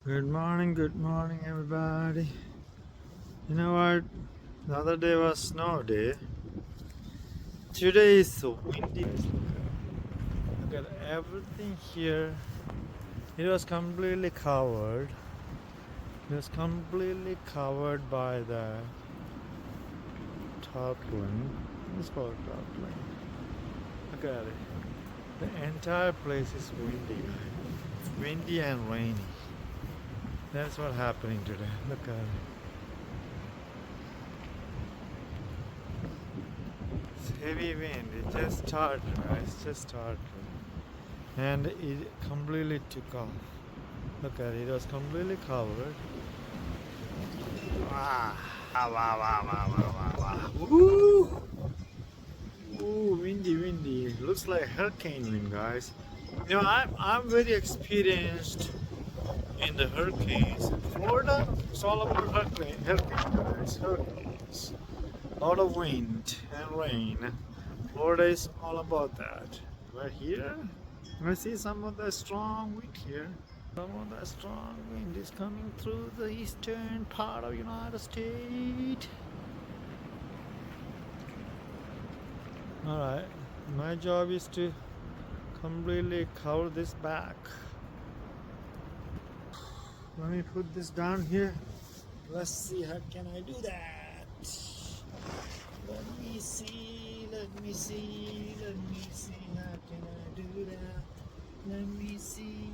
Good morning, everybody. You know what? The other day was snow day. Today is so windy. Look at everything here. It was completely covered. It was completely covered by the tarpaulin. It's called tarpaulin. Look at it. The entire place is windy. It's windy and rainy. That's what's happening today. Look at it. It's heavy wind. It just started, guys. Just started. And it completely took off. Look at it. It was completely covered. Wow. Woo! Ooh, windy. It looks like hurricane wind, guys. You know, I'm very experienced in the hurricanes. Florida, it's all about hurricanes. A lot of wind and rain. Florida is all about that. But here, I see some of the strong wind here. Some of the strong wind is coming through the eastern part of United States. Alright, my job is to completely cover this back. Let me put this down here. Let's see how can I do that. Let me see how can I do that. Let me see.